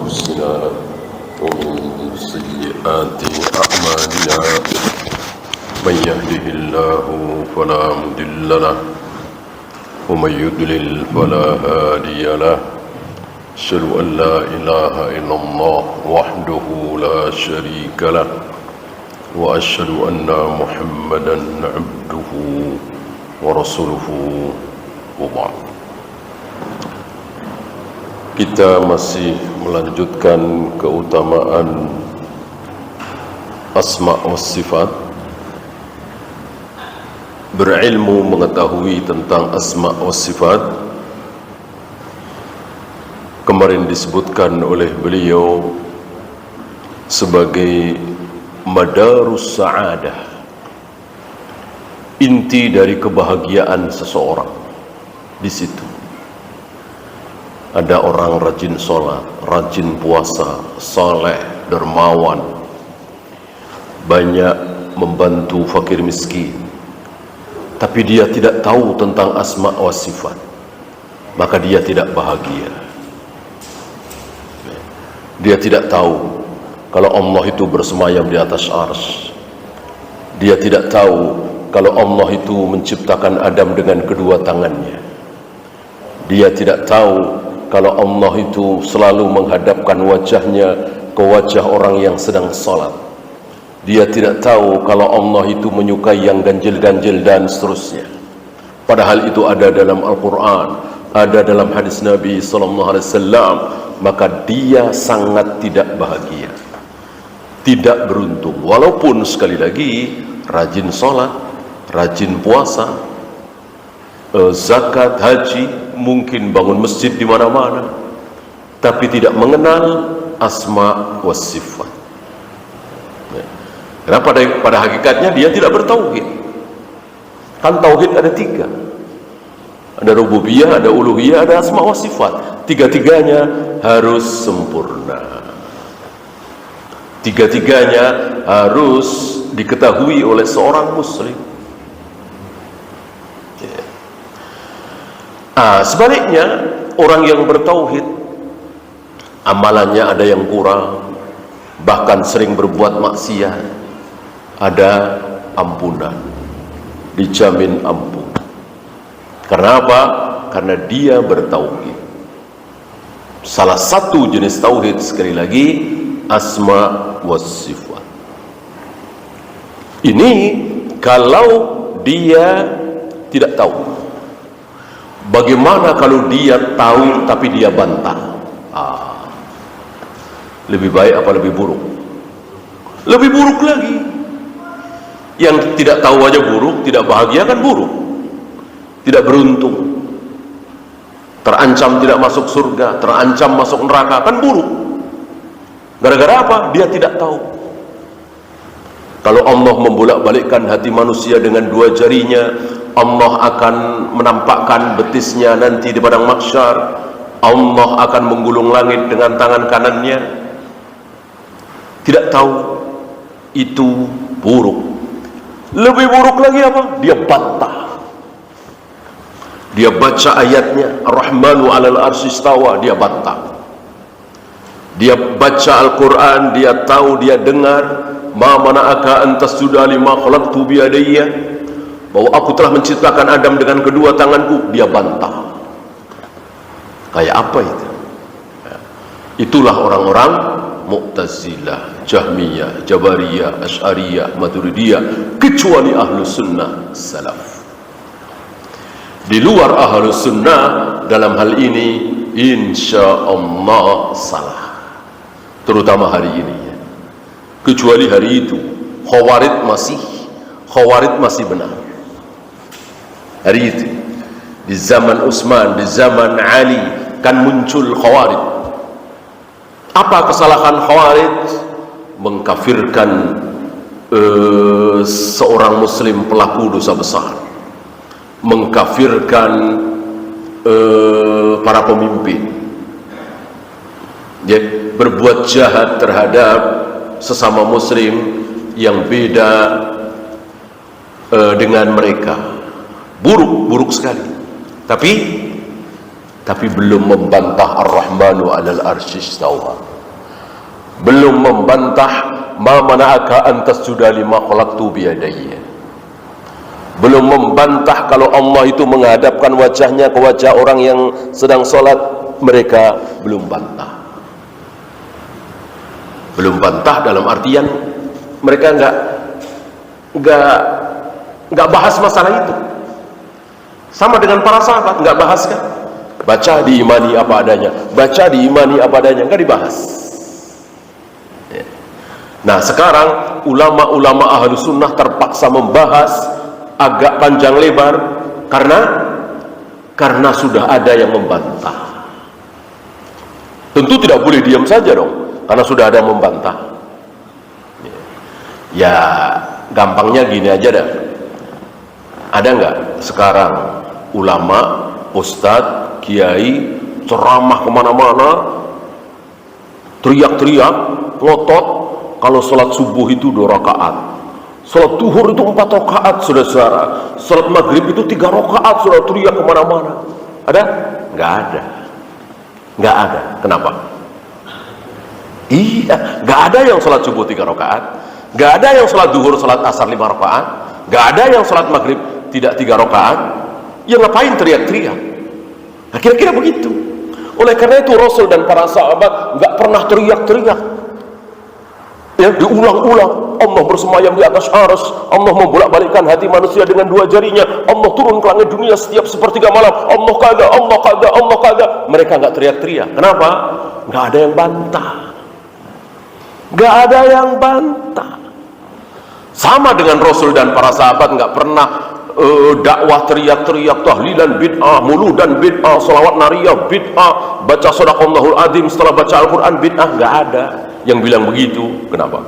أنفسنا ومن سيئات أعمالنا من يهده الله فلا مضل له ومن يضلل فلا هادي له أشهد أن لا إله إلا الله وحده لا شريك له وأشهد أن محمدا عبده ورسوله وبعد. Kita masih melanjutkan keutamaan asma wa sifat, berilmu mengetahui tentang asma wa sifat. Kemarin disebutkan oleh beliau sebagai madarus sa'adah, inti dari kebahagiaan seseorang. Di situ ada orang rajin sholat, rajin puasa, saleh, dermawan, banyak membantu fakir miskin, tapi dia tidak tahu tentang asma wa sifat, maka dia tidak bahagia. Dia tidak tahu kalau Allah itu bersemayam di atas arsy. Dia tidak tahu kalau Allah itu menciptakan Adam dengan kedua tangannya. Dia tidak tahu kalau Allah itu selalu menghadapkan wajahnya ke wajah orang yang sedang salat. Dia tidak tahu kalau Allah itu menyukai yang ganjil-ganjil dan seterusnya. Padahal itu ada dalam Al-Quran, ada dalam hadis Nabi SAW. Maka dia sangat tidak bahagia, tidak beruntung. Walaupun sekali lagi rajin sholat, rajin puasa, zakat, haji, mungkin bangun masjid di mana-mana, tapi tidak mengenal asma wa sifat. Karena pada hakikatnya dia tidak bertauhid. Kan tauhid ada tiga, ada rububiyah, ada uluhiyah, ada asma wa sifat. Tiga-tiganya harus sempurna. Tiga-tiganya harus diketahui oleh seorang muslim. Sebaliknya orang yang bertauhid, amalannya ada yang kurang, bahkan sering berbuat maksiat, ada ampunan, dijamin ampun. Karena apa? Karena dia bertauhid. Salah satu jenis tauhid, sekali lagi, asma wa sifat. Ini kalau dia tidak tahu. Bagaimana kalau dia tahu tapi dia bantah? Lebih baik apa lebih buruk? Lebih buruk lagi. Yang tidak tahu aja buruk, tidak bahagia kan buruk, tidak beruntung, terancam tidak masuk surga, terancam masuk neraka, kan buruk. Gara-gara apa? Dia tidak tahu. Kalau Allah membolak-balikkan hati manusia dengan dua jarinya, Allah akan menampakkan betisnya nanti di padang mahsyar. Allah akan menggulung langit dengan tangan kanannya. Tidak tahu, itu buruk. Lebih buruk lagi apa? Dia bantah. Dia baca ayatnya, Ar-Rahmanu 'alal arsy istawa, dia bantah. Dia baca Al-Quran, dia tahu, dia dengar, ma mana'aka an tasjuda lima khalaqtu bi yadayya, bahwa aku telah menciptakan Adam dengan kedua tanganku, dia bantah. Kayak apa itu? Itulah orang-orang Mu'tazilah, Jahmiyah, Jabariyah, Asy'ariyah, Maturidiyah, kecuali Ahlus Sunnah Salaf. Di luar Ahlus Sunnah dalam hal ini insya Allah salah, terutama hari ini ya. Kecuali hari itu Khawarij masih benar. Hari itu di zaman Utsman, di zaman Ali kan muncul Khawarij. Apa kesalahan Khawarij? Mengkafirkan seorang muslim pelaku dosa besar, mengkafirkan para pemimpin, ya, berbuat jahat terhadap sesama muslim yang beda dengan mereka. Buruk sekali. Tapi belum membantah Ar-Rahmanu 'alal arsy istawa. belum membantah ma mana'aka an tasjuda lima khalaqtu biyadayya, belum membantah kalau Allah itu menghadapkan wajahnya ke wajah orang yang sedang sholat. Mereka belum bantah. Belum bantah dalam artian mereka nggak bahas masalah itu. Sama dengan para sahabat, nggak bahas kan? Baca diimani apa adanya, baca diimani apa adanya, nggak dibahas. Nah sekarang ulama-ulama ahlu sunnah terpaksa membahas agak panjang lebar karena sudah ada yang membantah. Tentu tidak boleh diam saja dong, karena sudah ada yang membantah. Ya gampangnya gini aja dah. Ada nggak sekarang ulama, ustadz, kiai ceramah kemana-mana, teriak-teriak, ngotot kalau sholat subuh itu 2 rakaat, sholat duhur itu 4 rakaat, saudara-saudara, sholat maghrib itu 3 rakaat, saudara, teriak kemana-mana. Ada? Nggak ada. Nggak ada. Kenapa? Iya, nggak ada yang sholat subuh 3 rakaat, nggak ada yang sholat duhur, sholat asar 5 rakaat, nggak ada yang sholat maghrib tidak 3 rakaat. Ya ngapain teriak-teriak? Nah, kira-kira begitu. Oleh karena itu Rasul dan para sahabat nggak pernah teriak-teriak. Ya, diulang-ulang. Allah bersemayam di atas arsy, Allah membolak-balikkan hati manusia dengan 2 jarinya, Allah turun ke langit dunia setiap sepertiga malam, Allah kada, Allah kada, Allah kada. Mereka nggak teriak-teriak. Kenapa? Nggak ada yang bantah. Nggak ada yang bantah. Sama dengan Rasul dan para sahabat nggak pernah dakwah teriak-teriak, tahlilan bid'ah, muludan bid'ah, salawat nariyah bid'ah, baca sadaqallahul adzim setelah baca Al-Quran bid'ah. Nggak ada yang bilang begitu. Kenapa?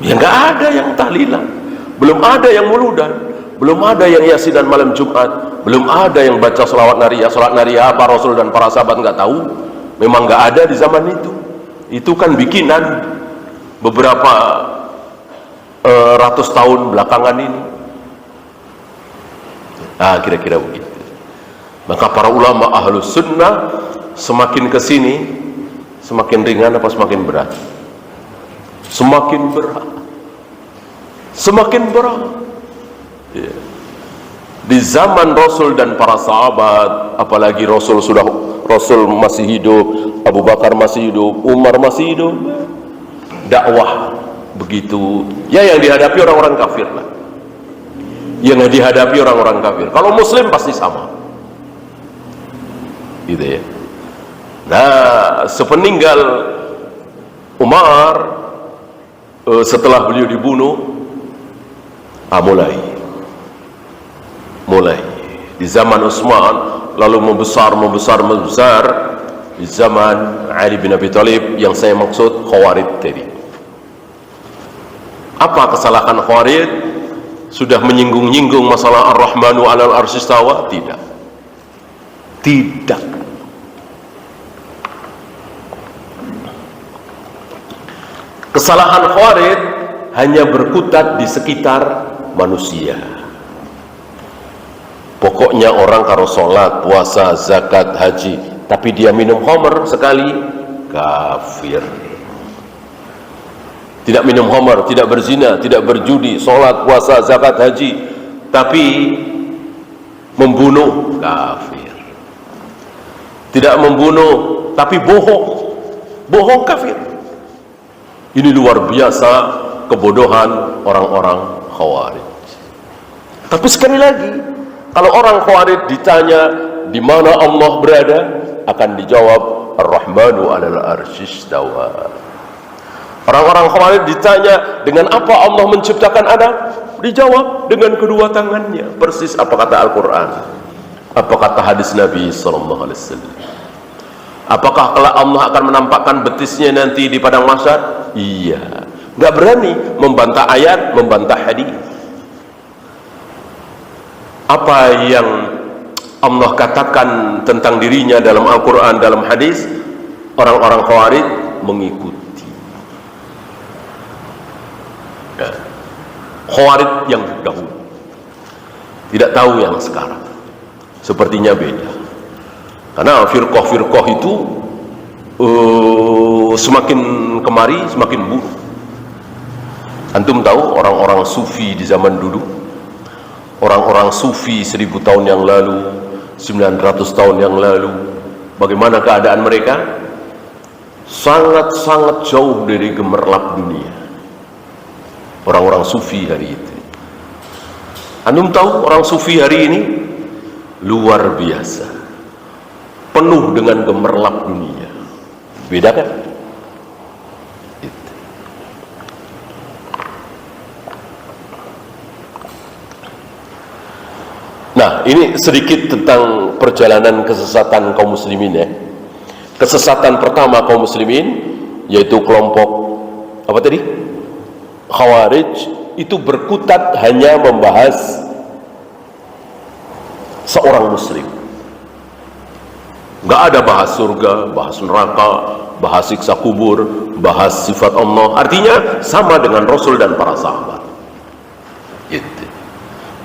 Ya nggak ada yang tahlilan, belum ada yang muludan, belum ada yang yasinan malam Jumat, belum ada yang baca salawat nariyah. Salawat nariyah apa Rasul dan para sahabat nggak tahu, memang nggak ada di zaman itu. Itu kan bikinan beberapa ratus tahun belakangan ini. Nah kira-kira begitu. Maka para ulama ahlus sunnah semakin kesini semakin ringan apa semakin berat? Semakin berat, semakin berat. Ya. Di zaman Rasul dan para sahabat, apalagi Rasul masih hidup, Abu Bakar masih hidup, Umar masih hidup, dakwah begitu. Ya yang dihadapi orang-orang kafir lah. Yang dihadapi orang-orang kafir. Kalau Muslim pasti sama. Gitu ya. Nah, sepeninggal Umar, setelah beliau dibunuh, mulai di zaman Utsman, lalu membesar di zaman Ali bin Abi Thalib. Yang saya maksud Khawarij tadi. Apa kesalahan Khawarij? Sudah menyinggung-nyinggung masalah Ar-Rahmanu 'alal arsy istawa? Tidak. Kesalahan Khawarij hanya berkutat di sekitar manusia. Pokoknya orang kalau sholat, puasa, zakat, haji, tapi dia minum khamr sekali, kafir. Tidak minum khamr, tidak berzina, tidak berjudi, sholat, puasa, zakat, haji, tapi membunuh, kafir. Tidak membunuh, tapi bohong, kafir. Ini luar biasa kebodohan orang-orang Khawarij. Tapi sekali lagi, kalau orang Khawarij ditanya di mana Allah berada, akan dijawab Ar-Rahmanu 'alal arsy istawa. Orang-orang Khawarij ditanya dengan apa Allah menciptakan Adam, dijawab dengan kedua tangannya. Persis apa kata Al-Quran, apa kata hadis Nabi sallallahu alaihi wasallam. Apakah kelak Allah akan menampakkan betisnya nanti di padang mahsyar? Iya. Nggak berani membantah ayat, membantah hadis. Apa yang Allah katakan tentang dirinya dalam Al-Quran, dalam hadis, orang-orang Khawarij mengikuti. Ya. Khawarij yang dahulu tidak tahu yang sekarang, sepertinya beda. Karena firqah-firqah itu semakin kemari semakin buruk. Antum tahu orang-orang sufi di zaman dulu, orang-orang sufi 1000 tahun yang lalu, 900 tahun yang lalu, bagaimana keadaan mereka? Sangat-sangat jauh dari gemerlap dunia. Orang-orang sufi hari itu. Antum tahu orang sufi hari ini luar biasa, penuh dengan gemerlap dunia. Beda kan? Nah, ini sedikit tentang perjalanan kesesatan kaum muslimin ya. Kesesatan pertama kaum muslimin yaitu kelompok apa tadi? Khawarij, itu berkutat hanya membahas seorang muslim. Nggak ada bahas surga, bahas neraka, bahas siksa kubur, bahas sifat Allah. Artinya sama dengan Rasul dan para sahabat. Gitu.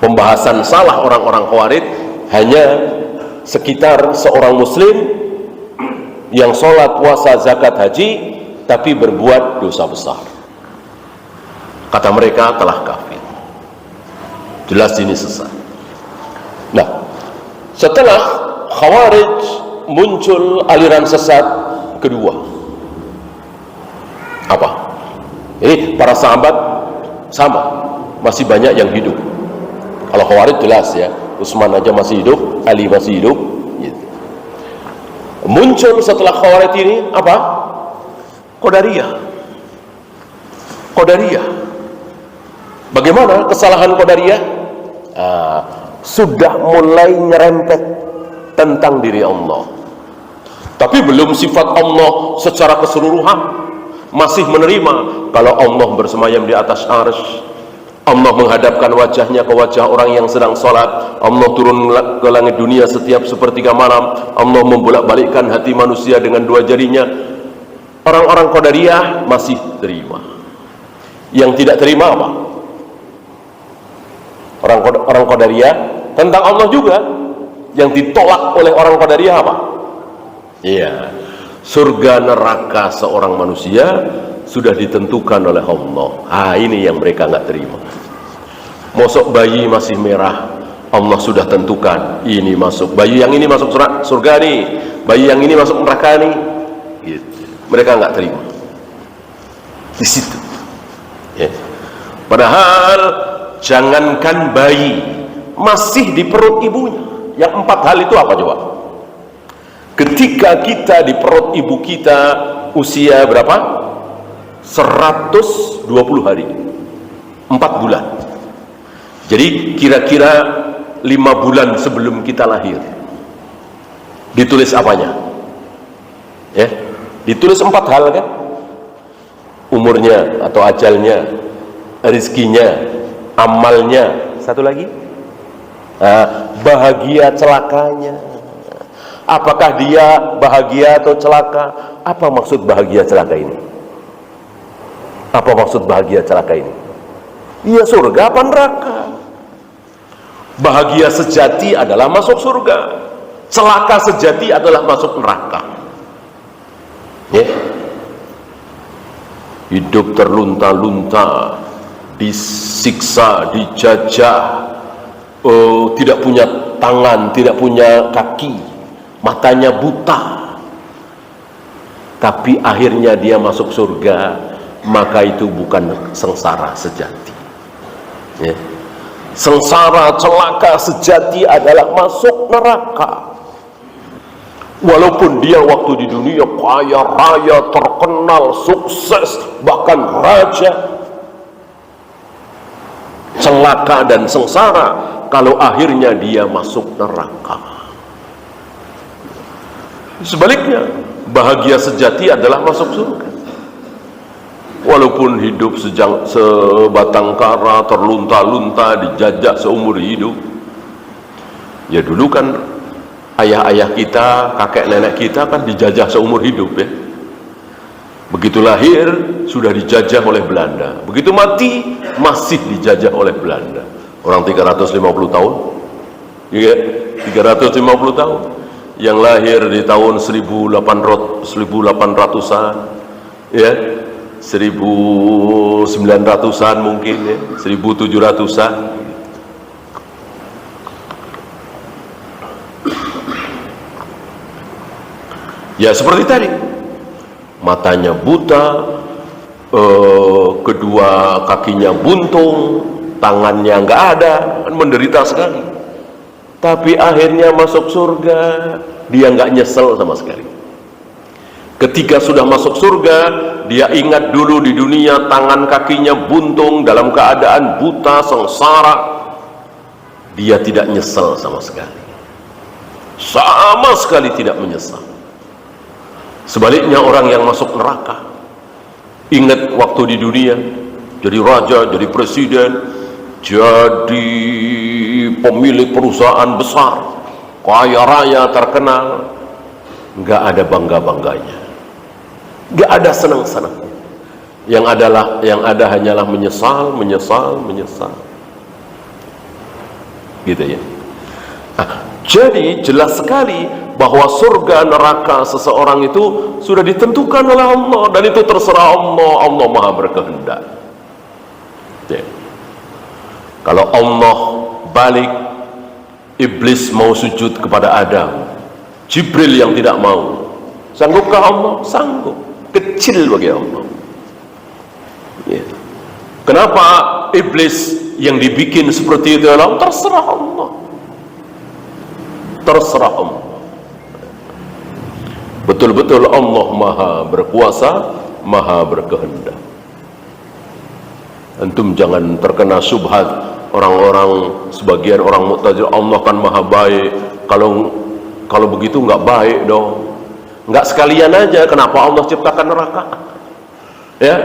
Pembahasan salah orang-orang Khawarij hanya sekitar seorang muslim yang sholat, puasa, zakat, haji tapi berbuat dosa besar. Kata mereka telah kafir. Jelas ini sesat. Nah, setelah Khawarij muncul aliran sesat kedua. Apa? Ini para sahabat sama, masih banyak yang hidup. Kalau Khawarij jelas ya, Utsman aja masih hidup, Ali masih hidup gitu. Muncul setelah Khawarij ini apa? Qadariyah. Qadariyah. Bagaimana kesalahan Qadariyah? Sudah mulai nyerempet tentang diri Allah, tapi belum sifat Allah secara keseluruhan. Masih menerima kalau Allah bersemayam di atas arsy, Allah menghadapkan wajahnya ke wajah orang yang sedang sholat, Allah turun ke langit dunia setiap sepertiga malam, Allah membolak-balikkan hati manusia dengan 2 jarinya. Orang-orang Qadariyah masih terima. Yang tidak terima apa? Orang Qadariyah tentang Allah juga. Yang ditolak oleh orang Qadariyah apa? Iya, surga neraka seorang manusia sudah ditentukan oleh Allah. Ini yang mereka nggak terima. Mosok bayi masih merah, Allah sudah tentukan ini masuk, bayi yang ini masuk surga nih, bayi yang ini masuk neraka nih gitu. Mereka nggak terima di situ ya. Padahal jangankan bayi, masih di perut ibunya, yang 4 hal itu apa coba? Ketika kita di perut ibu kita usia berapa? 120 hari, 4 bulan. Jadi kira-kira 5 bulan sebelum kita lahir ditulis apanya? Ya, ditulis 4 hal kan? Umurnya atau ajalnya, rezekinya, amalnya, satu lagi bahagia celakanya. Apakah dia bahagia atau celaka? Apa maksud bahagia celaka ini? Apa maksud bahagia celaka ini? Iya, surga apa neraka? Bahagia sejati adalah masuk surga, celaka sejati adalah masuk neraka ya. Hidup terlunta-lunta, disiksa, dijajah, tidak punya tangan, tidak punya kaki, matanya buta, tapi akhirnya dia masuk surga, maka itu bukan sengsara sejati ya. Sengsara celaka sejati adalah masuk neraka. Walaupun dia waktu di dunia kaya raya, terkenal, sukses, bahkan raja, celaka dan sengsara kalau akhirnya dia masuk neraka. Sebaliknya, bahagia sejati adalah masuk surga. Walaupun hidup sebatang kara, terlunta-lunta, dijajah seumur hidup. Ya dulu kan ayah-ayah kita, kakek nenek kita kan dijajah seumur hidup ya. Begitu lahir sudah dijajah oleh Belanda, begitu mati masih dijajah oleh Belanda. Orang 350 tahun ya, 350 tahun. Yang lahir di tahun 1800-an ya, 1900-an mungkin ya, 1700-an. Ya seperti tadi, matanya buta, kedua kakinya buntung, tangannya nggak ada, menderita sekali. Tapi akhirnya masuk surga, dia nggak nyesel sama sekali. Ketika sudah masuk surga, dia ingat dulu di dunia tangan kakinya buntung, dalam keadaan buta, sengsara. Dia tidak nyesel sama sekali. Sama sekali tidak menyesal. Sebaliknya orang yang masuk neraka, ingat waktu di dunia, jadi raja, jadi presiden, jadi pemilik perusahaan besar, kaya raya, terkenal, nggak ada bangga-bangganya, nggak ada senang-senang. Yang ada hanyalah menyesal. Gitu ya. Nah, jadi jelas sekali bahwa surga neraka seseorang itu sudah ditentukan oleh Allah, dan itu terserah Allah. Allah Maha berkehendak. Ya. Kalau Allah balik, iblis mau sujud kepada Adam, Jibril yang tidak mau, sanggupkah Allah? Sanggup. Kecil bagi Allah. Ya. Kenapa iblis yang dibikin seperti itu? Terserah Allah. Terserah Allah. Betul-betul Allah Maha berkuasa, Maha berkehendak. Antum jangan terkena syubhat orang-orang, sebagian orang Mu'tazilah, Allah kan Maha baik. Kalau begitu nggak baik dong. Nggak sekalian aja, kenapa Allah ciptakan neraka? Ya,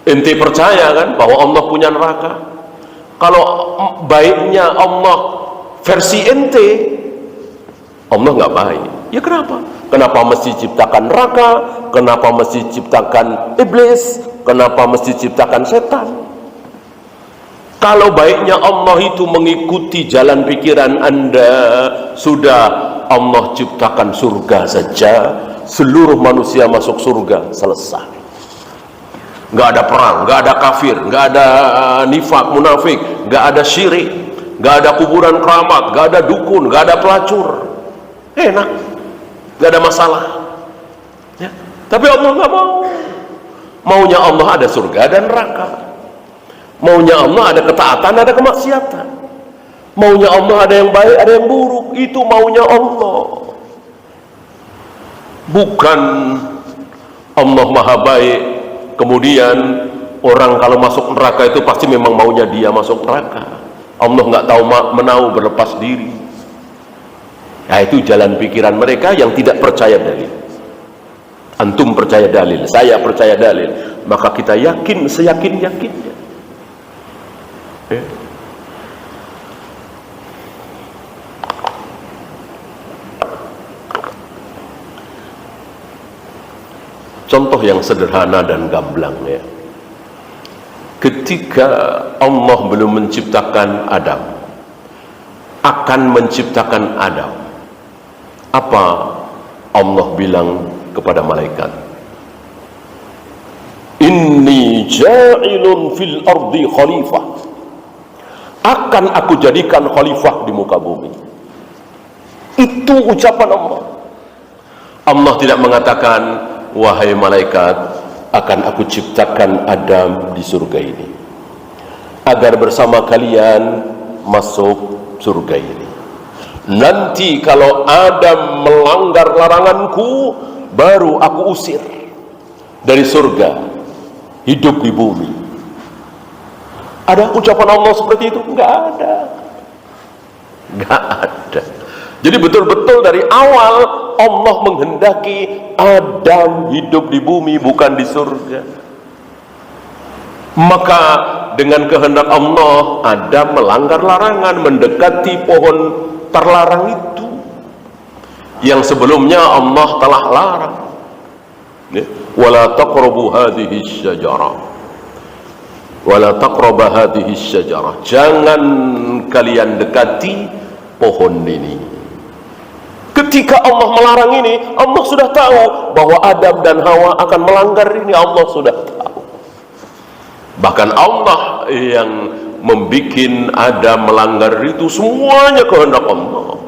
ente percaya kan bahwa Allah punya neraka? Kalau baiknya Allah versi ente, Allah nggak baik. Ya kenapa? Kenapa mesti ciptakan neraka? Kenapa mesti ciptakan iblis? Kenapa mesti ciptakan setan? Kalau baiknya Allah itu mengikuti jalan pikiran Anda, sudah Allah ciptakan surga saja, seluruh manusia masuk surga, selesai. Nggak ada perang, nggak ada kafir, nggak ada nifak, munafik, nggak ada syirik, nggak ada kuburan keramat, nggak ada dukun, nggak ada pelacur. Enak, nggak ada masalah. Ya. Tapi Allah nggak mau. Maunya Allah ada surga dan neraka. Maunya Allah ada ketaatan, ada kemaksiatan. Maunya Allah ada yang baik, ada yang buruk. Itu maunya Allah. Bukan Allah Maha baik, kemudian orang kalau masuk neraka itu pasti memang maunya dia masuk neraka. Allah nggak tahu menau berlepas diri. Nah, itu jalan pikiran mereka yang tidak percaya dalil. Antum percaya dalil, saya percaya dalil, maka kita yakin seyakin-yakinnya. Ya. Contoh yang sederhana dan gamblang ya. Ketika Allah belum menciptakan Adam, akan menciptakan Adam, apa Allah bilang kepada malaikat? Inni ja'ilun fil ardi khalifah. Akan aku jadikan khalifah di muka bumi. Itu ucapan Allah. Allah tidak mengatakan, wahai malaikat, akan aku ciptakan Adam di surga ini, agar bersama kalian masuk surga ini. Nanti kalau Adam melanggar laranganku, baru aku usir dari surga, hidup di bumi. Ada ucapan Allah seperti itu? Enggak ada. Enggak ada. Jadi betul-betul dari awal Allah menghendaki Adam hidup di bumi, bukan di surga. Maka dengan kehendak Allah, Adam melanggar larangan, mendekati pohon terlarang itu yang sebelumnya Allah telah larang. Wala taqrabu hadhihi syajarah, wala taqrabu hadhihi syajarah, jangan kalian dekati pohon ini. Ketika Allah melarang ini, Allah sudah tahu bahwa Adam dan Hawa akan melanggar ini, Allah sudah tahu. Bahkan Allah yang membikin Adam melanggar itu semuanya kehendak Allah.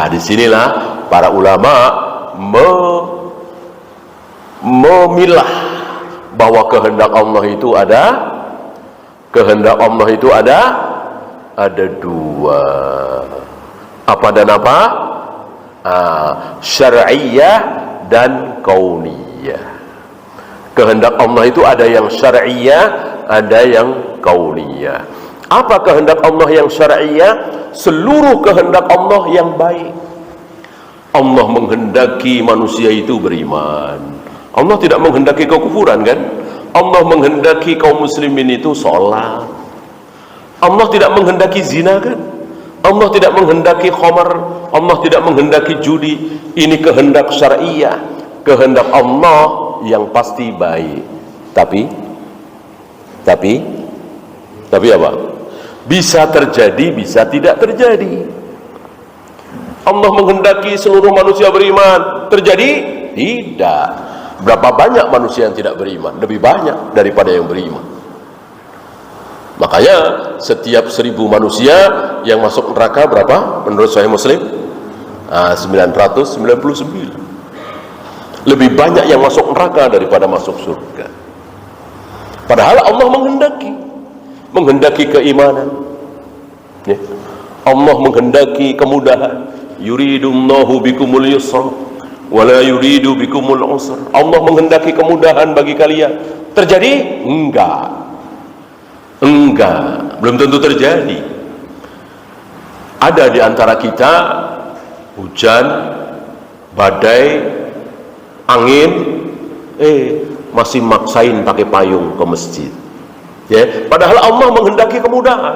Disinilah para ulama memilah bahwa kehendak Allah itu ada dua. Apa dan apa? Syar'iyah dan kauniyah. Kehendak Allah itu ada yang syar'iyah, ada yang kauniyah. Apa kehendak Allah yang syar'iyah? Seluruh kehendak Allah yang baik. Allah menghendaki manusia itu beriman. Allah tidak menghendaki kekufuran, kan? Allah menghendaki kaum muslimin itu sholat. Allah tidak menghendaki zina, kan? Allah tidak menghendaki khamar. Allah tidak menghendaki judi. Ini kehendak syar'iyah, kehendak Allah yang pasti baik. Tapi apa? Bisa terjadi, bisa tidak terjadi. Allah menghendaki seluruh manusia beriman, terjadi? Tidak. Berapa banyak manusia yang tidak beriman? Lebih banyak daripada yang beriman. Makanya setiap 1000 manusia yang masuk neraka berapa? Menurut Sahih Muslim 999. Lebih banyak yang masuk neraka daripada masuk surga. Padahal Allah menghendaki keimanan, ya. Allah menghendaki kemudahan. Yuridullahu bikumul yusra wala yuridu bikumul usra. Allah menghendaki kemudahan bagi kalian. Terjadi? Enggak, belum tentu terjadi. Ada di antara kita hujan, badai, angin, masih maksain pakai payung ke masjid, ya. Padahal Allah menghendaki kemudahan.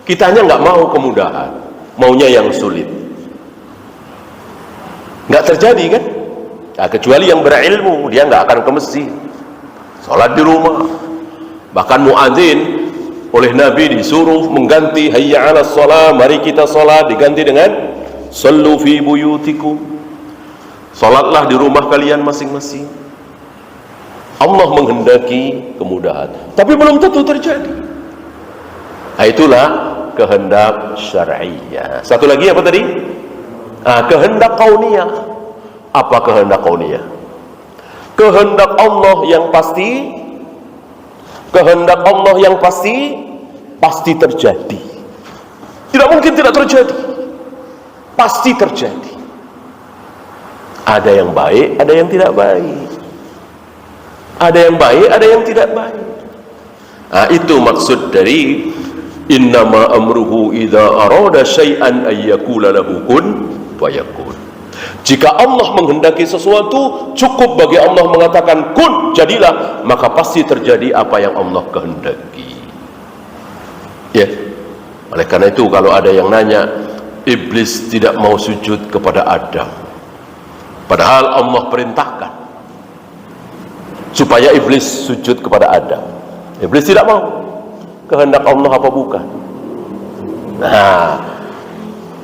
Kitanya nggak mau kemudahan, maunya yang sulit. Nggak terjadi, kan? Nah, kecuali yang berilmu, dia nggak akan ke masjid, sholat di rumah. Bahkan muadzin oleh Nabi disuruh mengganti hayya 'alas shalah, mari kita sholat, diganti dengan sallu fi buyutikum, sholatlah di rumah kalian masing-masing. Allah menghendaki kemudahan, tapi belum tentu terjadi. Nah, itulah kehendak syar'iyah. Satu lagi apa tadi? Kehendak kauniyah. Apa kehendak kauniyah? Kehendak Allah yang pasti. Kehendak Allah yang pasti terjadi. Tidak mungkin tidak terjadi. Pasti terjadi. Ada yang baik, ada yang tidak baik. Ada yang baik, ada yang tidak baik. Itu maksud dari innama amruhu idza arada syai'an ay yaqula lahu kun fayakun. Jika Allah menghendaki sesuatu, cukup bagi Allah mengatakan kun, jadilah, maka pasti terjadi apa yang Allah kehendaki. Ya. Oleh karena itu kalau ada yang nanya, iblis tidak mau sujud kepada Adam, padahal Allah perintahkan supaya iblis sujud kepada Adam. Iblis tidak mau. Kehendak Allah apa bukan? Nah,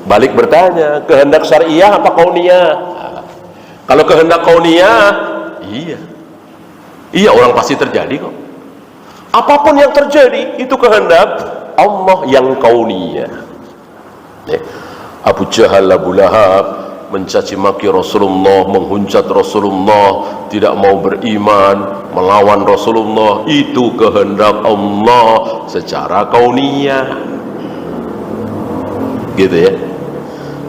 balik bertanya, kehendak syariah apa kauniyah? Kalau kehendak kauniyah, iya orang pasti terjadi kok. Apapun yang terjadi itu kehendak Allah yang kauniyah. Abu Jahal, Abu Lahab mencaci maki Rasulullah, menghujat Rasulullah, tidak mau beriman, melawan Rasulullah. Itu kehendak Allah secara kauniyah, gitu ya.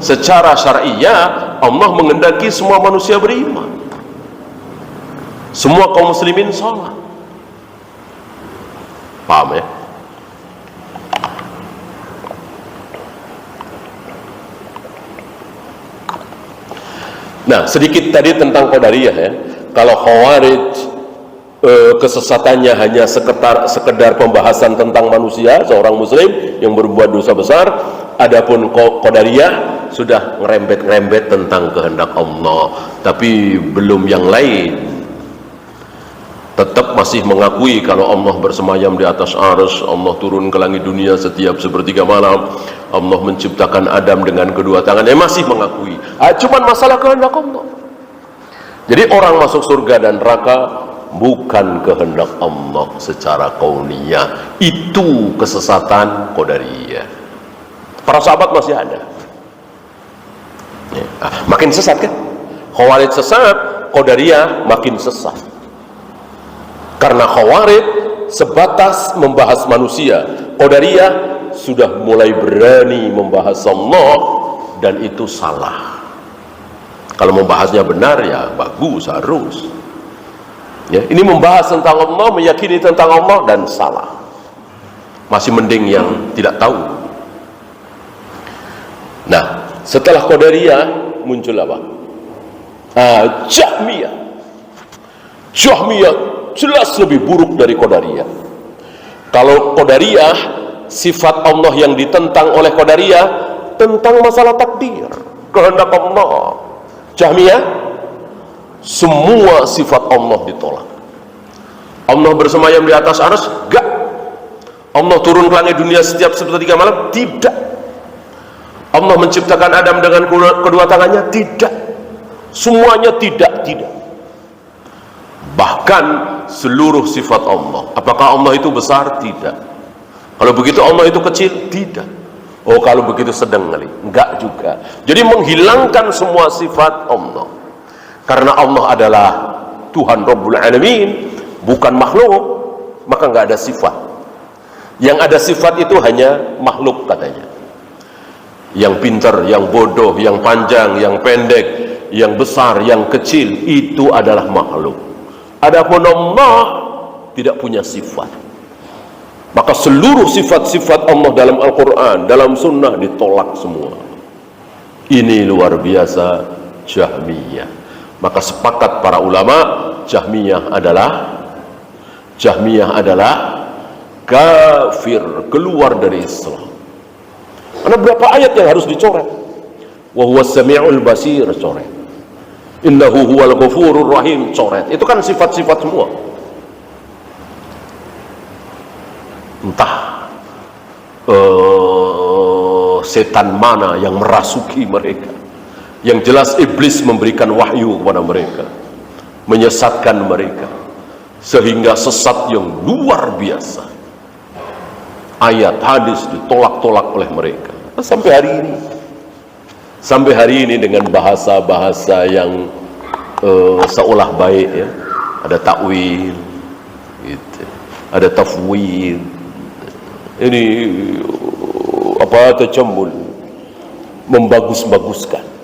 Secara syariah Allah menghendaki semua manusia beriman, semua kaum muslimin sholat. Paham ya? Nah, sedikit tadi tentang Qadariyah ya. Kalau Khawarij kesesatannya hanya sekedar pembahasan tentang manusia, seorang muslim yang berbuat dosa besar. Adapun Qadariyah sudah ngerembet-ngerembet tentang kehendak Allah, tapi belum yang lain. Tetap masih mengakui kalau Allah bersemayam di atas arsy, Allah turun ke langit dunia setiap sepertiga malam, Allah menciptakan Adam dengan kedua tangannya, masih mengakui. Cuman masalah kehendak Allah. Jadi orang masuk surga dan neraka bukan kehendak Allah secara kauniyah. Itu kesesatan qadariyah. Para sahabat masih ada. Ya. Makin sesat kan? Khawarij sesat, qadariyah makin sesat. Karena Khawarij sebatas membahas manusia, qadariyah sudah mulai berani membahas Allah, dan itu salah. Kalau membahasnya benar ya bagus, harus. Ya, ini membahas tentang Allah, meyakini tentang Allah, dan salah. Masih mending yang tidak tahu. Nah, setelah qadariyah muncul apa? Jahmiyah. Jahmiyah jelas lebih buruk dari qadariyah. Kalau qadariyah, sifat Allah yang ditentang oleh qadariyah tentang masalah takdir, kehendak Allah. Jahmiyah, semua sifat Allah ditolak. Allah bersemayam di atas arsy, enggak. Allah turun ke langit dunia setiap sepertiga malam, tidak. Allah menciptakan Adam dengan kedua tangannya, tidak. Semuanya tidak. Bahkan seluruh sifat Allah. Apakah Allah itu besar? Tidak. Kalau begitu Allah itu kecil? Tidak. Oh, kalau begitu sedang kali? Enggak juga. Jadi menghilangkan semua sifat Allah. Karena Allah adalah Tuhan Rabbul Alamin, bukan makhluk, maka enggak ada sifat. Yang ada sifat itu hanya makhluk katanya. Yang pintar, yang bodoh, yang panjang, yang pendek, yang besar, yang kecil, itu adalah makhluk. Adapun Allah tidak punya sifat. Maka seluruh sifat-sifat Allah dalam Al-Quran, dalam Sunnah ditolak semua. Ini luar biasa Jahmiyah. Maka sepakat para ulama, Jahmiyah adalah kafir, keluar dari Islam. Ada berapa ayat yang harus dicoret? Wa huwas sami'ul basir, coret. Innahu huwal ghafurur rahim, coret. Itu kan sifat-sifat semua. Entah setan mana yang merasuki mereka. Yang jelas iblis memberikan wahyu kepada mereka, menyesatkan mereka sehingga sesat yang luar biasa. Ayat hadis ditolak-tolak oleh mereka sampai hari ini dengan bahasa-bahasa yang seolah baik, ya. Ada takwil gitu. Ada tafwid, ini apa, tacambul, membagus-baguskan.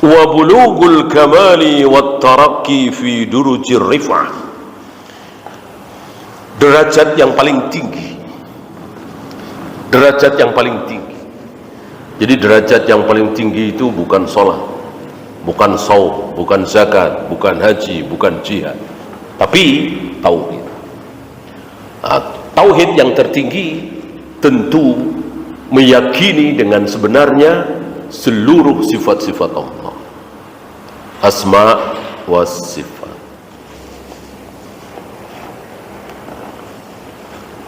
Wa bulughul kamali wat tarakki fi durujir rif'ah, derajat yang paling tinggi. Derajat yang paling tinggi. Jadi derajat yang paling tinggi itu bukan sholat, bukan shaum, bukan zakat, bukan haji, bukan jihad, tapi tauhid. Nah, tauhid yang tertinggi tentu meyakini dengan sebenarnya seluruh sifat-sifat Allah, asma wa sifat.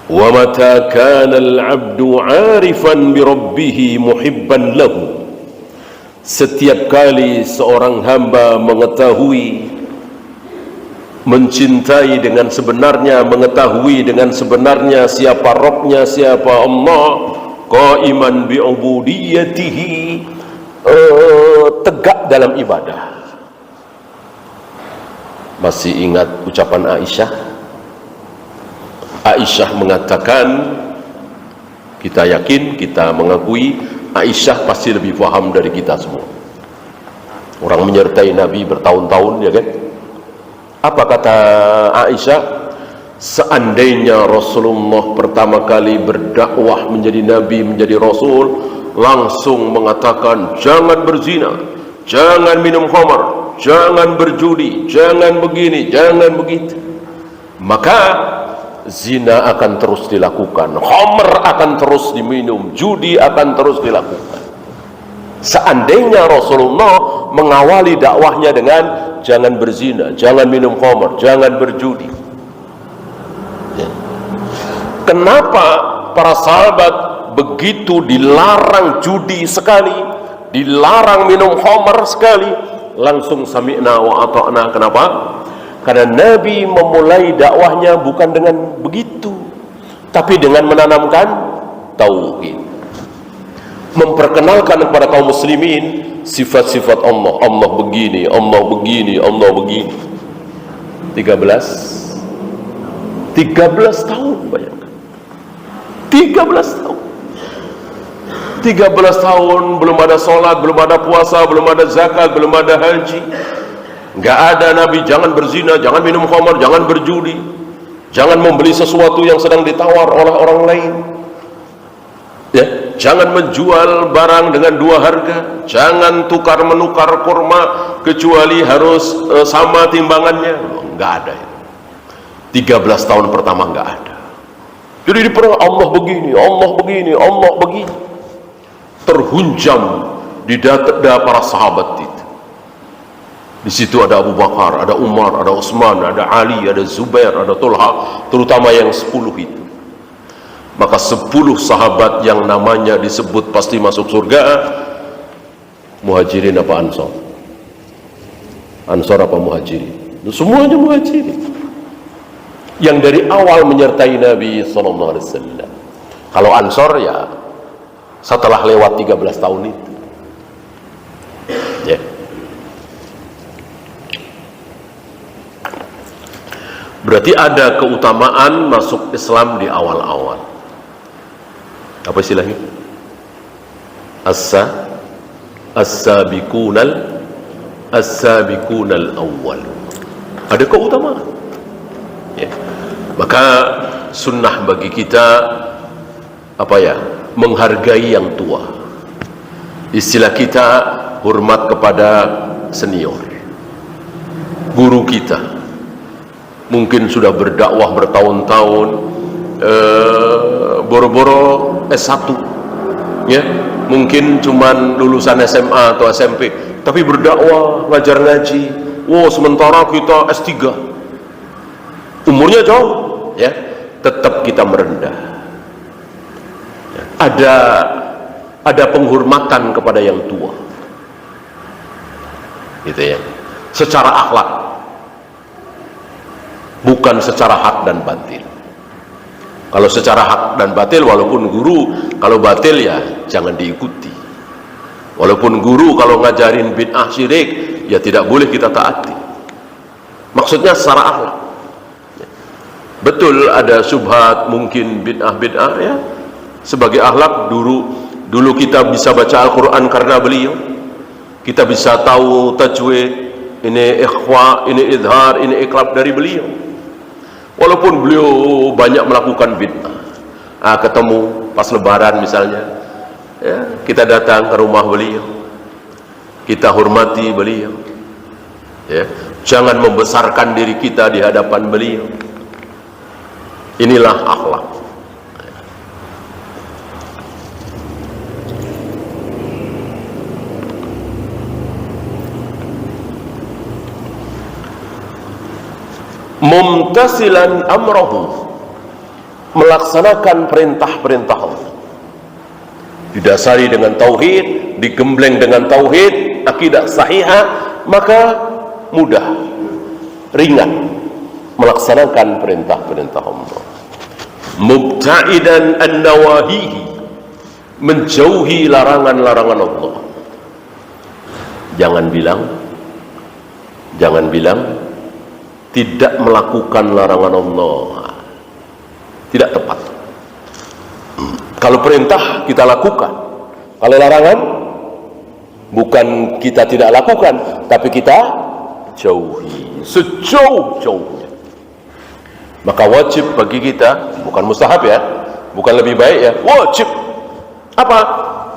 Wa mata kana al-'abdu 'arifan bi rabbih muhibban lahu, setiap kali seorang hamba mengetahui, mencintai dengan sebenarnya, mengetahui dengan sebenarnya siapa Rabbnya, siapa Allah, qaiman bi ubudiyyatihi, tegak dalam ibadah. Masih ingat ucapan Aisyah? Aisyah mengatakan, kita yakin, kita mengakui Aisyah pasti lebih paham dari kita semua. Orang menyertai Nabi bertahun-tahun, ya kan? Apa kata Aisyah? Seandainya Rasulullah pertama kali berdakwah menjadi Nabi, menjadi Rasul, langsung mengatakan jangan berzina, jangan minum khamar, jangan berjudi, jangan begini, jangan begitu, maka zina akan terus dilakukan, khamr akan terus diminum, judi akan terus dilakukan. Seandainya Rasulullah mengawali dakwahnya dengan jangan berzina, jangan minum khamr, jangan berjudi, Ya. Kenapa para sahabat begitu dilarang judi sekali, dilarang minum khamar sekali, langsung sami'na wa ata'na? Kenapa? Karena Nabi memulai dakwahnya bukan dengan begitu, tapi dengan menanamkan tauhid, memperkenalkan kepada kaum muslimin sifat-sifat Allah. Allah begini, Allah begini, Allah begini. 13 tahun, bayangkan. 13 tahun. 13 tahun belum ada sholat, belum ada puasa, belum ada zakat, belum ada haji. Nggak ada Nabi, jangan berzina, jangan minum khamar, jangan berjudi, jangan membeli sesuatu yang sedang ditawar oleh orang lain, ya, jangan menjual barang dengan dua harga, jangan tukar menukar kurma kecuali harus sama timbangannya. Nggak ada itu. 13 tahun pertama nggak ada. Jadi diperang Allah begini, Allah begini, Allah begini. Terhunjam di dada para sahabat itu. Di situ ada Abu Bakar, ada Umar, ada Utsman, ada Ali, ada Zubair, ada Talha, terutama yang 10 itu. Maka 10 sahabat yang namanya disebut pasti masuk surga. Muhajirin apa Ansor? Ansor apa Muhajirin? Semuanya Muhajirin. Yang dari awal menyertai Nabi SAW. Kalau Ansor ya setelah lewat 13 tahun itu. Ya. Berarti ada keutamaan masuk Islam di awal-awal. Apa istilahnya? As-sabiqunal awwal. Ada keutamaan. Ya. Maka sunnah bagi kita apa ya? Menghargai yang tua. Istilah kita hormat kepada senior. Guru kita mungkin sudah berdakwah bertahun-tahun, boro-boro S1, ya, mungkin cuman lulusan SMA atau SMP, tapi berdakwah, ngajar ngaji. Wow, sementara kita S3, umurnya jauh, ya, tetap kita merendah. Ada penghormatan kepada yang tua, gitu ya, secara akhlak, bukan secara hak dan batil. Kalau secara hak dan batil, walaupun guru, kalau batil ya jangan diikuti. Walaupun guru kalau ngajarin bid'ah syirik, ya tidak boleh kita taati. Maksudnya secara akhlak. Betul ada syubhat, mungkin bid'ah ya. Sebagai akhlak, dulu kita bisa baca Al-Quran karena beliau. Kita bisa tahu tajwid, ini ikhfa, ini idhar, ini iqlab dari beliau. Walaupun beliau banyak melakukan bid'ah. Ketemu pas lebaran misalnya, ya, kita datang ke rumah beliau, kita hormati beliau, ya. Jangan membesarkan diri kita di hadapan beliau. Inilah akhlak. Mumtasilan amrahu, melaksanakan perintah-perintah Allah, didasari dengan tauhid, digembleng dengan tauhid, akidah sahihah, maka mudah, ringan melaksanakan perintah-perintah Allah. Mubta'idan an-nawahihi, menjauhi larangan-larangan Allah. Jangan bilang tidak melakukan larangan Allah, tidak tepat. Kalau perintah kita lakukan, kalau larangan bukan kita tidak lakukan, tapi kita jauhi sejauh-jauhnya. Maka wajib bagi kita, bukan mustahab ya, bukan lebih baik ya, wajib apa?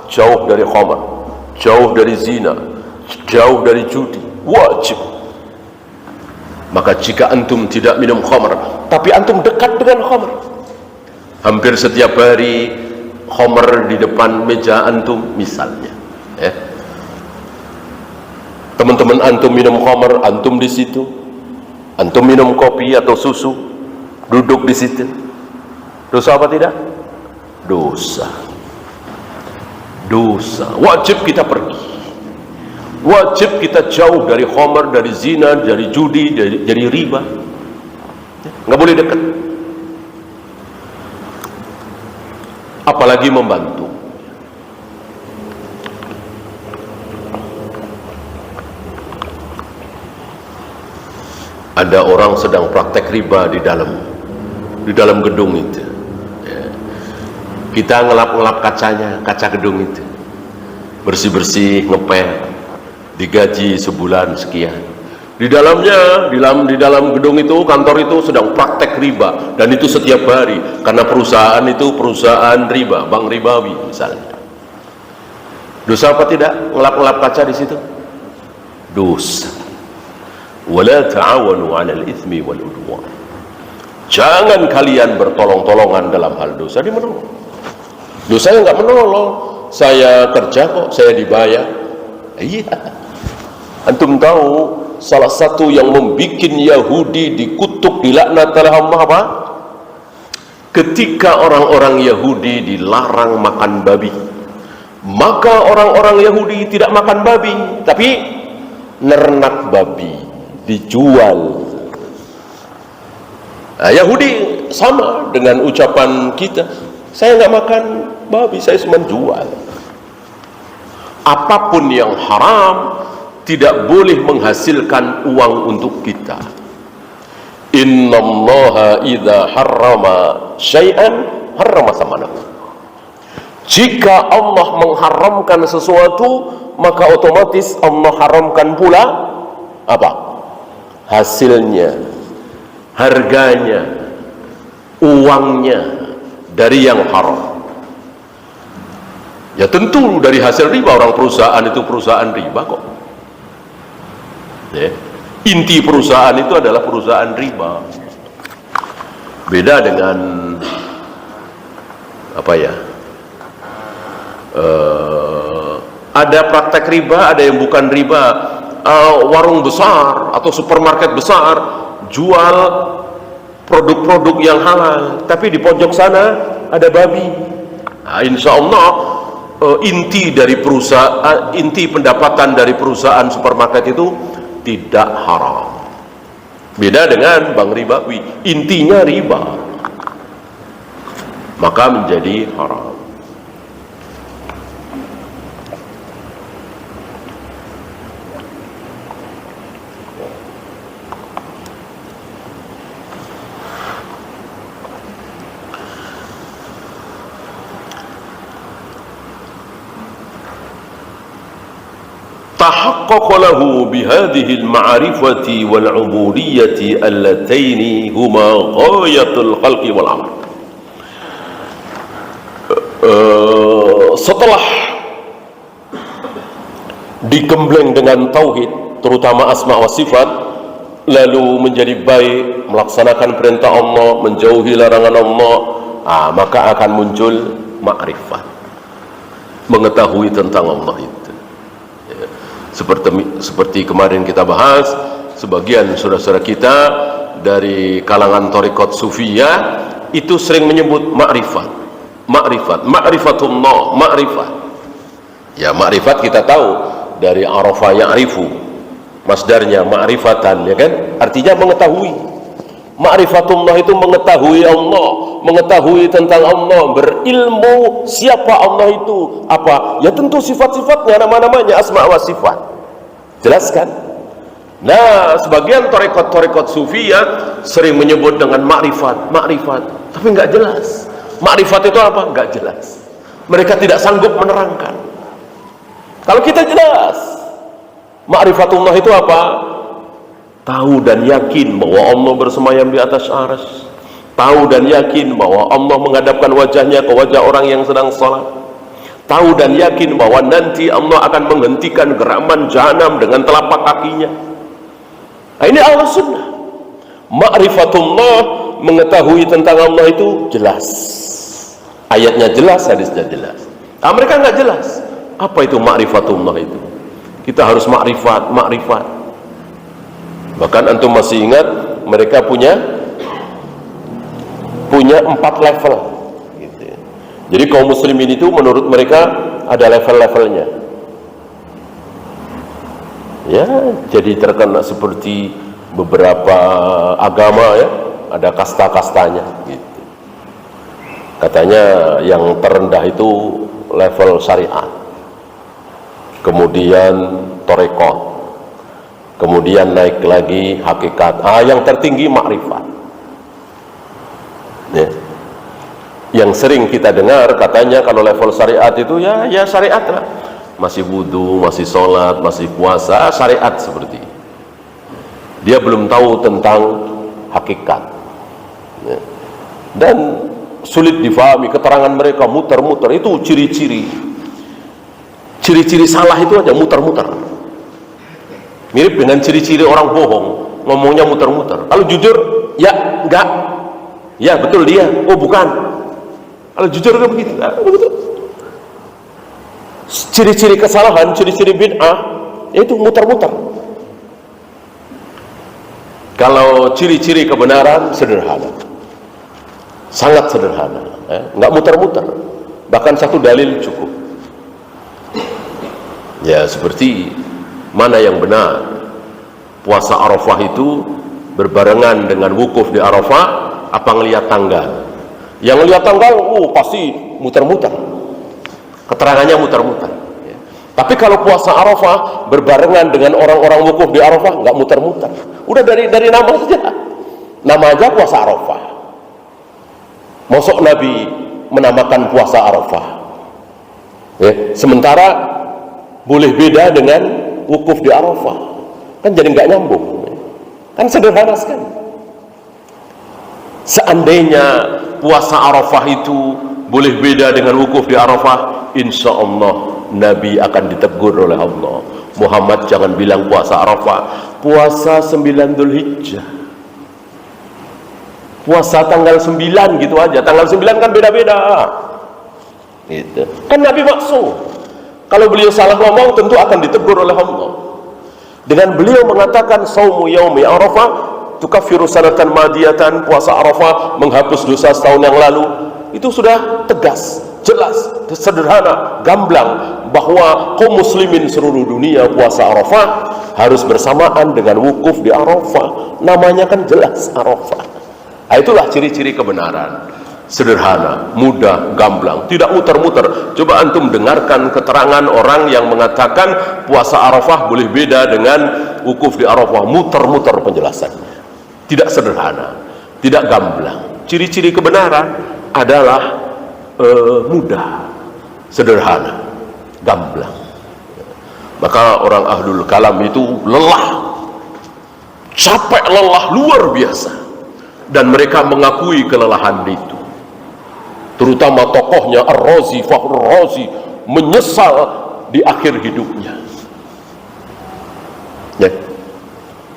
Jauh dari khamar, jauh dari zina, jauh dari judi, wajib. Maka jika antum tidak minum khamar, tapi antum dekat dengan khamar, hampir setiap hari khamar di depan meja antum misalnya, ya. Teman-teman antum minum khamar, antum di situ, antum minum kopi atau susu, duduk di situ. Dosa apa tidak? Dosa. Dosa. Wajib kita pergi. Wajib kita jauh dari khamar, dari zina, dari judi, dari riba. Nggak boleh dekat. Apalagi membantu. Ada orang sedang praktek riba di dalam gedung itu. Ya. Kita ngelap-ngelap kacanya, kaca gedung itu, bersih-bersih, ngepel, digaji sebulan sekian. Di dalamnya, di dalam gedung itu, kantor itu sedang praktek riba, dan itu setiap hari, karena perusahaan itu perusahaan riba, bank ribawi misalnya. Dosa apa tidak ngelap-ngelap kaca di situ? Dosa. Wala ta'awanu 'alal itsmi wal 'udwan. Jangan kalian bertolong-tolongan dalam hal dosa. Dia menolong. Dosa yang nggak menolong. Saya kerja kok, saya dibayar. Iya. Antum tahu salah satu yang membuat Yahudi dikutuk, dilaknat oleh Allah apa? Ketika orang-orang Yahudi dilarang makan babi, maka orang-orang Yahudi tidak makan babi, tapi nernak babi, dijual. Nah, Yahudi sama dengan ucapan kita, saya nggak makan babi, saya cuma jual. Apapun yang haram tidak boleh menghasilkan uang untuk kita. Innallaha idza harrama syai'an harrama thamanahu. Jika Allah mengharamkan sesuatu, maka otomatis Allah haramkan pula apa? Hasilnya, harganya, uangnya dari yang haram. Ya tentu dari hasil riba, orang perusahaan itu perusahaan riba kok. Ya. Inti perusahaan itu adalah perusahaan riba. Beda dengan apa ya? Ada praktek riba, ada yang bukan riba. Warung besar atau supermarket besar jual produk-produk yang halal, tapi di pojok sana ada babi. Nah, insya Allah inti dari perusahaan, inti pendapatan dari perusahaan supermarket itu tidak haram. Beda dengan bank ribawi, intinya riba, maka menjadi haram. تحقق له بهذه المعرفة والعبودية اللتين هما غاية الخلق والأمر. Setelah digembleng dengan tauhid, terutama asma wa sifat, lalu menjadi baik, melaksanakan perintah Allah, menjauhi larangan Allah, maka akan muncul ma'rifat, mengetahui tentang Allah itu. Seperti kemarin kita bahas, sebagian saudara-saudara kita dari kalangan thariqat sufiyah itu sering menyebut ma'rifatullah, ma'rifat. Ya, ma'rifat kita tahu dari arafa ya'rifu, masdarnya ma'rifatan, ya kan? Artinya mengetahui. Ma'rifatullah itu mengetahui Allah, mengetahui tentang Allah, berilmu siapa Allah itu, apa? Ya tentu sifat-sifatnya, nama-namanya, asma wa sifat. Jelaskan. Nah, sebagian thariqat sufiyah sering menyebut dengan ma'rifat, tapi nggak jelas. Ma'rifat itu apa? Nggak jelas. Mereka tidak sanggup menerangkan. Kalau kita jelas, ma'rifatullah itu apa? Tahu dan yakin bahwa Allah bersemayam di atas arsy. Tahu dan yakin bahwa Allah menghadapkan wajahnya ke wajah orang yang sedang salat. Tahu dan yakin bahwa nanti Allah akan menghentikan geraman jahanam dengan telapak kakinya. Nah, ini Ahlus Sunnah. Ma'rifatullah, mengetahui tentang Allah itu jelas. Ayatnya jelas, hadisnya jelas. Nah, mereka nggak jelas. Apa itu ma'rifatullah itu? Kita harus ma'rifat. Bahkan antum masih ingat mereka punya punya 4 level gitu ya. Jadi kaum muslimin itu menurut mereka ada level-levelnya ya. Jadi terkena seperti beberapa agama ya, ada kasta-kastanya gitu. Katanya yang terendah itu level syariat, kemudian torekot, kemudian naik lagi hakikat, yang tertinggi makrifat ya. Yang sering kita dengar katanya kalau level syariat itu ya syariat lah, masih wudu, masih sholat, masih puasa, syariat seperti itu. Dia belum tahu tentang hakikat ya. Dan sulit difahami keterangan mereka, muter-muter. Itu ciri-ciri salah itu aja, muter-muter. Mirip dengan ciri-ciri orang bohong, ngomongnya muter-muter. Kalau jujur, ya enggak, ya betul dia, oh bukan. Kalau jujur kan begitu, begitu. Ciri-ciri kesalahan, ciri-ciri bid'ah, itu muter-muter. Kalau ciri-ciri kebenaran sederhana, sangat sederhana, nggak muter-muter, bahkan satu dalil cukup. Ya seperti mana yang benar, puasa Arafah itu berbarengan dengan wukuf di Arafah apa ngelihat tanggal? Yang ngelihat tanggal, pasti muter-muter, keterangannya muter-muter ya. Tapi kalau puasa Arafah berbarengan dengan orang-orang wukuf di Arafah, nggak muter-muter. Udah dari nama saja, nama aja puasa Arafah. Masuk Nabi menamakan puasa Arafah ya. Sementara boleh beda dengan wukuf di Arafah, kan jadi nggak nyambung kan, sederhana sekali. Seandainya puasa Arafah itu boleh beda dengan wukuf di Arafah, insya Allah Nabi akan ditegur oleh Allah, Muhammad jangan bilang puasa Arafah, puasa 9 Dzulhijjah, puasa tanggal 9 gitu aja. Tanggal 9 kan beda-beda gitu. Kan Nabi maksum. Kalau beliau salah ngomong tentu akan ditegur oleh Allah. Dengan beliau mengatakan saumu yaumi Arafah tukaffiru sanatan madiyatan, puasa Arafah menghapus dosa setahun yang lalu. Itu sudah tegas, jelas, sederhana, gamblang bahwa kaum muslimin seluruh dunia puasa Arafah harus bersamaan dengan wukuf di Arafah. Namanya kan jelas Arafah. Itulah ciri-ciri kebenaran, sederhana, mudah, gamblang, tidak muter-muter. Coba antum dengarkan keterangan orang yang mengatakan puasa Arafah boleh beda dengan wukuf di Arafah, muter-muter penjelasannya, tidak sederhana, tidak gamblang. Ciri-ciri kebenaran adalah mudah, sederhana, gamblang. Maka orang ahlul kalam itu lelah, capek, lelah luar biasa. Dan mereka mengakui kelelahan itu. Terutama tokohnya Ar-Razi, Fakhrur Razi, menyesal di akhir hidupnya ya.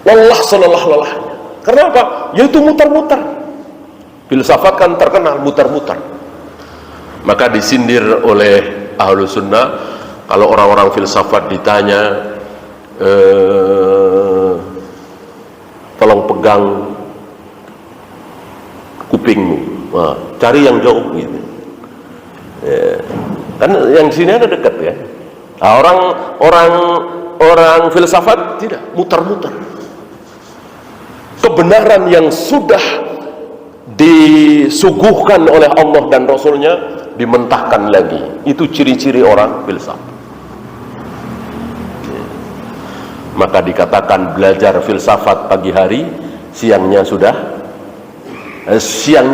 Lelah selelah-lelahnya. Karena apa? Yaitu muter-muter. Filsafat kan terkenal muter-muter. Maka disindir oleh ahlu sunnah, kalau orang-orang filsafat ditanya, tolong pegang kupingmu, cari yang jauh gitu ya. Kan yang sini ada dekat ya. Orang filsafat tidak, muter-muter. Kebenaran yang sudah disuguhkan oleh Allah dan Rasulnya dimentahkan lagi. Itu ciri-ciri orang filsafat ya. Maka dikatakan belajar filsafat pagi hari, siangnya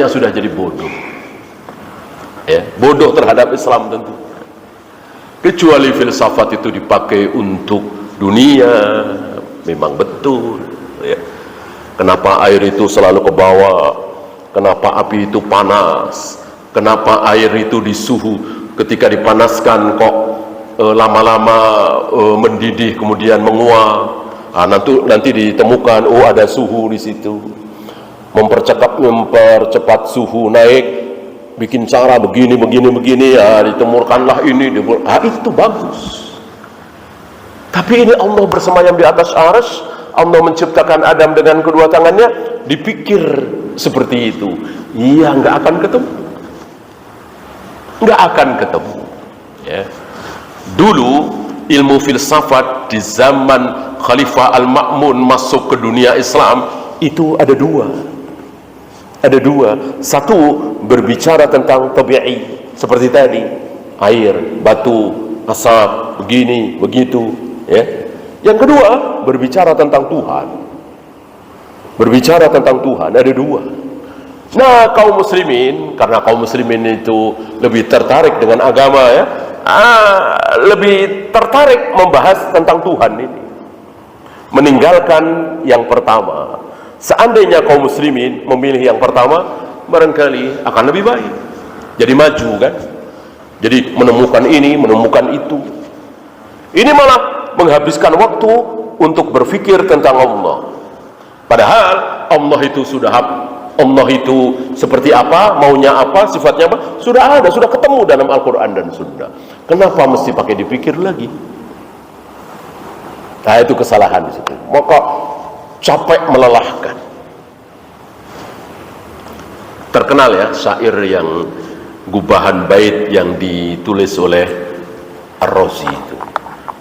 sudah jadi bodoh ya, bodoh terhadap Islam tentu. Kecuali filsafat itu dipakai untuk dunia, memang betul ya. Kenapa air itu selalu ke bawah, kenapa api itu panas, kenapa air itu di suhu ketika dipanaskan kok lama-lama mendidih kemudian menguap. Nanti ditemukan ada suhu di situ. Mempercepat suhu naik, bikin cara begini ya, ditemukanlah ini, itu bagus. Tapi ini Allah bersemayam di atas arsy, Allah menciptakan Adam dengan kedua tangannya, dipikir seperti itu, iya nggak akan ketemu, nggak akan ketemu. Ya. Dulu ilmu filsafat di zaman Khalifah Al-Ma'mun masuk ke dunia Islam itu ada dua. Ada dua. Satu berbicara tentang tabi'i seperti tadi, air, batu, asap, begini, begitu. Ya. Yang kedua berbicara tentang Tuhan. Berbicara tentang Tuhan ada dua. Nah, kaum muslimin, karena kaum muslimin itu lebih tertarik dengan agama, ya, lebih tertarik membahas tentang Tuhan ini, meninggalkan yang pertama. Seandainya kaum muslimin memilih yang pertama, barangkali akan lebih baik, jadi maju kan, jadi menemukan ini, menemukan itu. Ini malah menghabiskan waktu untuk berpikir tentang Allah, padahal Allah itu sudah Allah itu seperti apa, maunya apa, sifatnya apa, sudah ada, sudah ketemu dalam Al-Quran dan Sunnah. Kenapa mesti pakai dipikir lagi? Nah, itu kesalahan di situ. Maka capek, melelahkan. Terkenal ya syair yang gubahan bait yang ditulis oleh Ar-Razi itu.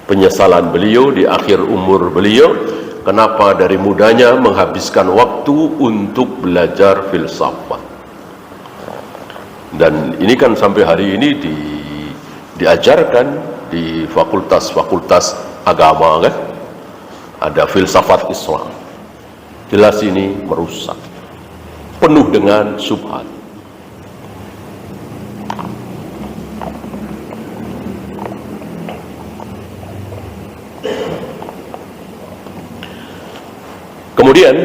Penyesalan beliau di akhir umur beliau, kenapa dari mudanya menghabiskan waktu untuk belajar filsafat. Dan ini kan sampai hari ini diajarkan di fakultas-fakultas agama kan. Ada filsafat Islam. Jelas ini merusak. Penuh dengan syubhat. Kemudian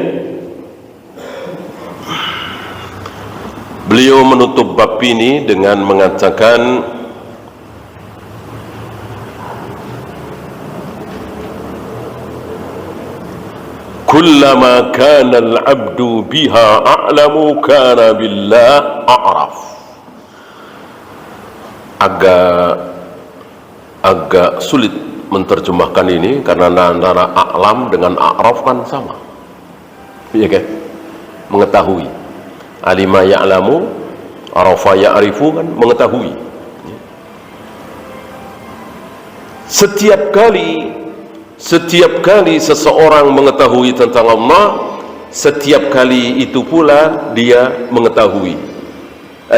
beliau menutup bab ini dengan mengatakan, kullama kana al-'abdu biha a'lamu kana billah a'raf. Agak sulit menerjemahkan ini karena antara a'lam dengan a'raf kan sama. Iya kan? Mengetahui. Alima ya'lamu, arafa ya'rifu kan mengetahui. Setiap kali seseorang mengetahui tentang Allah, setiap kali itu pula dia mengetahui.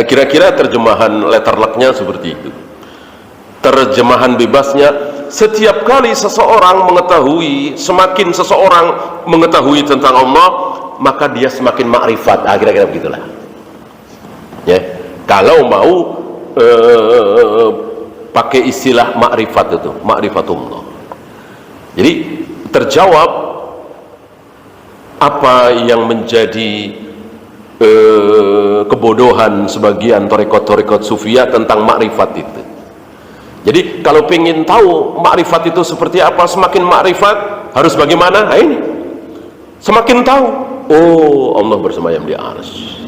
Kira-kira terjemahan letter luck-nya seperti itu. Terjemahan bebasnya, setiap kali seseorang mengetahui, semakin seseorang mengetahui tentang Allah, maka dia semakin makrifat. Kira-kira begitulah. Ya, kalau mau pakai istilah makrifat itu, makrifatullah. Jadi terjawab apa yang menjadi kebodohan sebagian tarekat-tarekat sufiyah tentang makrifat itu. Jadi kalau ingin tahu makrifat itu seperti apa, semakin makrifat harus bagaimana? Nah ini, semakin tahu, oh Allah bersemayam di arsy,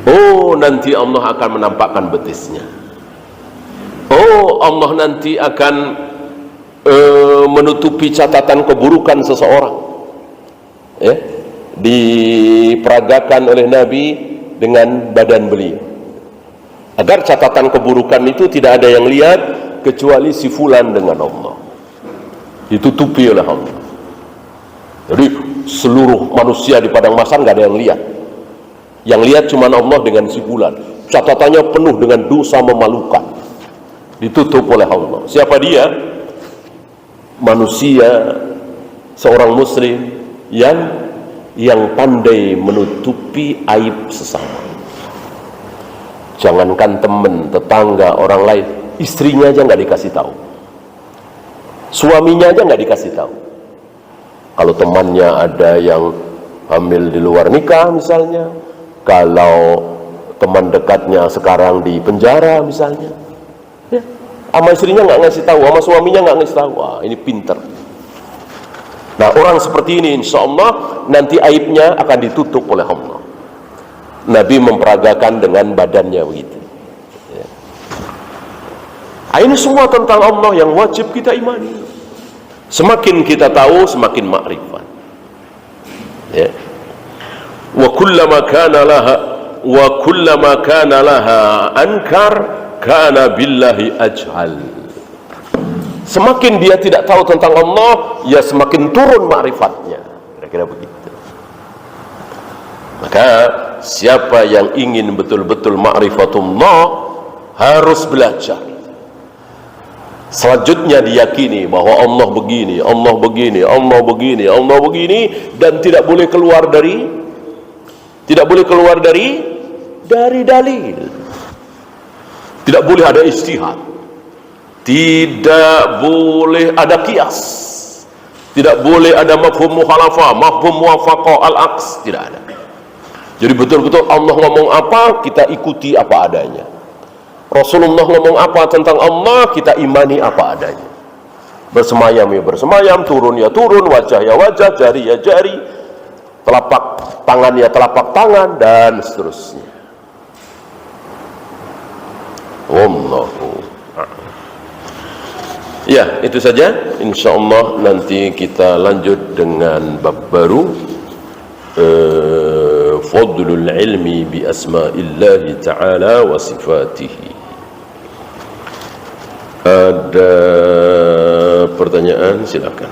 oh nanti Allah akan menampakkan betisnya, oh Allah nanti akan menutupi catatan keburukan seseorang, ya, diperagakan oleh Nabi dengan badan beliau, agar catatan keburukan itu tidak ada yang lihat kecuali si fulan dengan Allah, ditutupi oleh Allah. Jadi seluruh manusia di padang mahsyar nggak ada yang lihat, yang lihat cuma Allah dengan si fulan. Catatannya penuh dengan dosa memalukan, ditutup oleh Allah. Siapa dia? Manusia, seorang muslim yang pandai menutupi aib sesama. Jangankan teman, tetangga, orang lain, istrinya aja nggak dikasih tahu, suaminya aja nggak dikasih tahu. Kalau temannya ada yang hamil di luar nikah misalnya, kalau teman dekatnya sekarang di penjara misalnya, ya, sama istrinya nggak ngasih tahu, sama suaminya nggak ngasih tahu. Wah, ini pinter. Nah, orang seperti ini insya Allah nanti aibnya akan ditutup oleh Allah. Nabi memperagakan dengan badannya begitu. Ya. Ini semua tentang Allah yang wajib kita imani. Semakin kita tahu, semakin makrifat. Ya. wa kullama kana laha ankar kana billahi ajhal. Semakin dia tidak tahu tentang Allah, ya semakin turun ma'rifatnya. Kira-kira begitu. Maka siapa yang ingin betul-betul ma'rifatullah harus belajar. Selanjutnya diyakini bahwa Allah begini, Allah begini, Allah begini, Allah begini, dan tidak boleh keluar dari dalil. Tidak boleh ada ijtihad. Tidak boleh ada qiyas. Tidak boleh ada mafhum mukhalafah, mafhum muwafaqah, al-aqs, tidak ada. Jadi betul-betul Allah ngomong apa, kita ikuti apa adanya. Rasulullah ngomong apa tentang Allah, kita imani apa adanya. Bersemayam ya bersemayam, turun ya turun, wajah ya wajah, jari ya jari, telapak tangan ya telapak tangan, dan seterusnya. Wallahu a'lam. Ya, itu saja. InsyaAllah nanti kita lanjut dengan bab baru, fadlul ilmi bi asma'illahi ta'ala wa sifatihi. Ada pertanyaan, silakan.